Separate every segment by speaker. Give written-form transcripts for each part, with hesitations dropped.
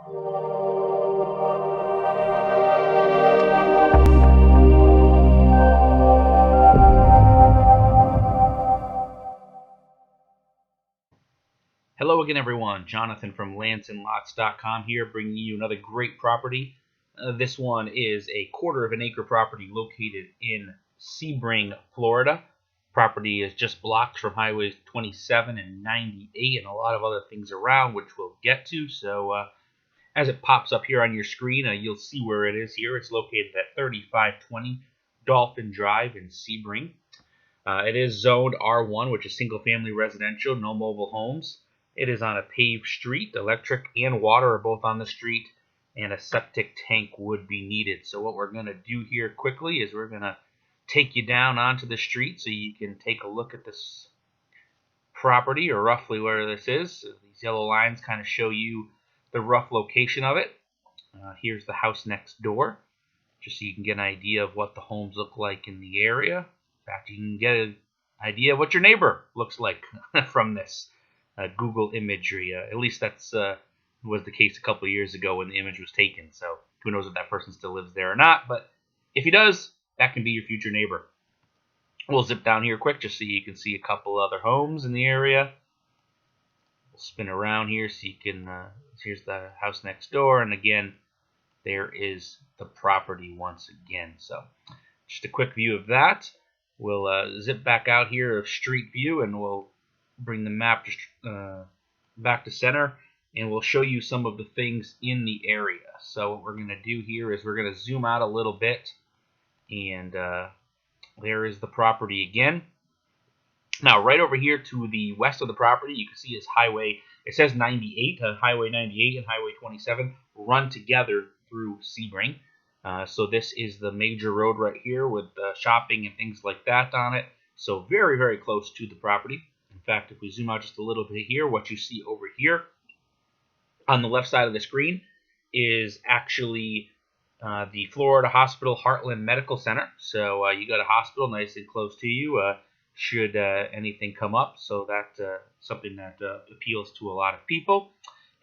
Speaker 1: Hello again, everyone. Jonathan from landsandlots.com here, bringing you another great property. This one is a 1/4 of an acre property located in Sebring, Florida. Property is just blocks from highways 27 and 98 and a lot of other things around, which we'll get to. So as it pops up here on your screen, you'll see where it is here. It's located at 3520 Dolphin Drive in Sebring. It is zoned R1, which is single-family residential, no mobile homes. It is on a paved street. Electric and water are both on the street, and a septic tank would be needed. So what we're going to do here quickly is we're going to take you down onto the street so you can take a look at this property, or roughly where this is. These yellow lines kind of show you the rough location of it. Here's the house next door, just so you can get an idea of what the homes look like in the area. In fact, you can get an idea of what your neighbor looks like from this Google imagery. At least that's was the case a couple of years ago when the image was taken. So who knows if that person still lives there or not. But if he does, that can be your future neighbor. We'll zip down here quick just so you can see a couple other homes in the area. We'll spin around here so you can, here's the house next door. And again, there is the property once again. So just a quick view of that. We'll zip back out here of street view, and we'll bring the map back to center, and we'll show you some of the things in the area. So what we're going to do here is we're going to zoom out a little bit, and there is the property again. Now, right over here to the west of the property, you can see is highway. It says 98, Highway 98 and Highway 27 run together through Sebring. So this is the major road right here with shopping and things like that on it. So very, very close to the property. In fact, if we zoom out just a little bit here, what you see over here on the left side of the screen is actually the Florida Hospital Heartland Medical Center. So you got a hospital nice and close to you should anything come up. So that's something that appeals to a lot of people.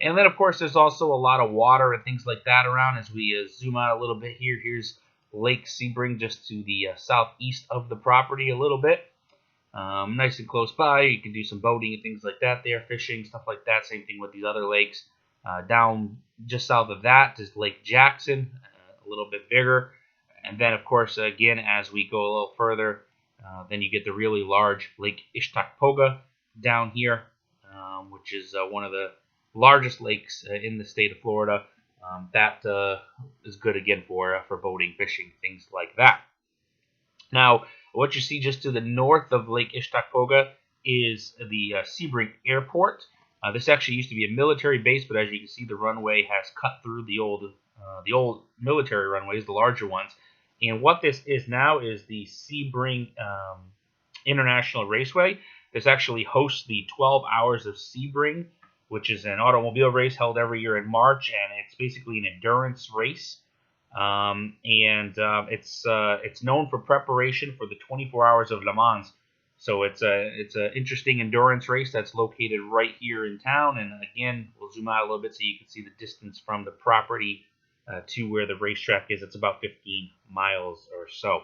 Speaker 1: And then, of course, there's also a lot of water and things like that around. As we zoom out a little bit here, here's Lake Sebring just to the southeast of the property a little bit. Nice and close by. You can do some boating and things like that there, fishing, stuff like that. Same thing with these other lakes. Down just south of that is Lake Jackson, a little bit bigger. And then, of course, again, as we go a little further, then you get the really large Lake Istokpoga down here, which is one of the largest lakes in the state of Florida. That is good, again, for boating, fishing, things like that. Now, what you see just to the north of Lake Istokpoga is the Sebring Airport. This actually used to be a military base, but as you can see, the runway has cut through the old military runways, the larger ones. And what this is now is the Sebring International Raceway. This actually hosts the 12 Hours of Sebring, which is an automobile race held every year in March, and it's basically an endurance race. It's known for preparation for the 24 Hours of Le Mans. So it's an interesting endurance race that's located right here in town. And again, we'll zoom out a little bit so you can see the distance from the property to where the racetrack is. It's about 15 miles or so.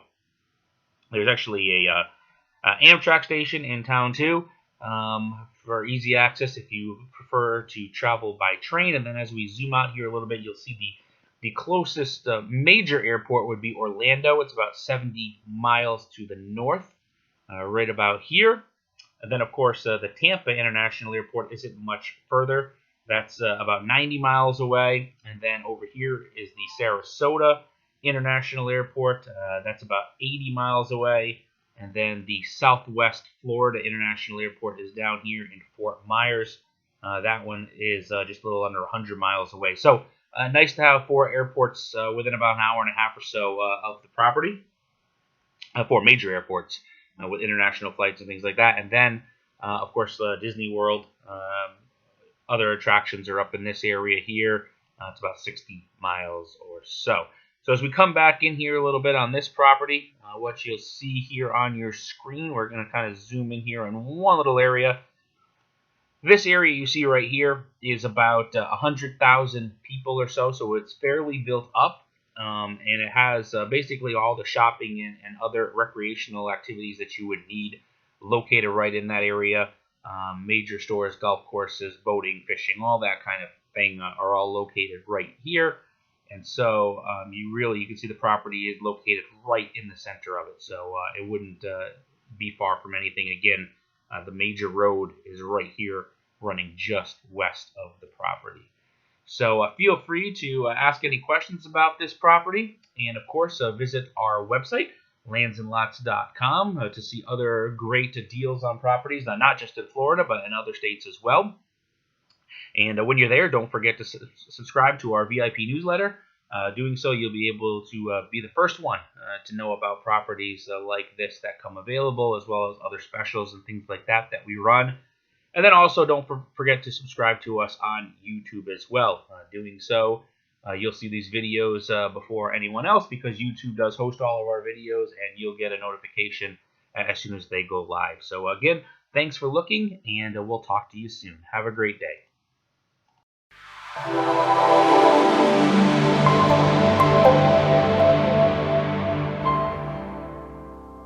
Speaker 1: There's actually a Amtrak station in town too, for easy access if you prefer to travel by train. And then as we zoom out here a little bit, you'll see the closest major airport would be Orlando. It's about 70 miles to the north, right about here. And then, of course, the Tampa International Airport isn't much further. That's about 90 miles away. And then over here is the Sarasota International Airport. That's about 80 miles away. And then the Southwest Florida International Airport is down here in Fort Myers. That one is just a little under 100 miles away. So nice to have 4 airports within about an hour and a half or so of the property. 4 major airports with international flights and things like that. And then, of course, Disney World. Other attractions are up in this area here. It's about 60 miles or so. So as we come back in here a little bit on this property, what you'll see here on your screen, we're going to kind of zoom in here on one little area. This area you see right here is about 100,000 people or so it's fairly built up, and it has basically all the shopping and other recreational activities that you would need located right in that area. Major stores, golf courses, boating, fishing, all that kind of thing are all located right here. And so you can see the property is located right in the center of it, so it wouldn't be far from anything. Again, the major road is right here, running just west of the property. So feel free to ask any questions about this property, and of course visit our website, landsandlots.com, to see other great deals on properties, not just in Florida, but in other states as well. And when you're there, don't forget to subscribe to our VIP newsletter. Doing so, you'll be able to be the first one to know about properties like this that come available, as well as other specials and things like that we run. And then also don't forget to subscribe to us on YouTube as well. Doing so, you'll see these videos before anyone else, because YouTube does host all of our videos, and you'll get a notification as soon as they go live. So again, thanks for looking, and we'll talk to you soon. Have a great day.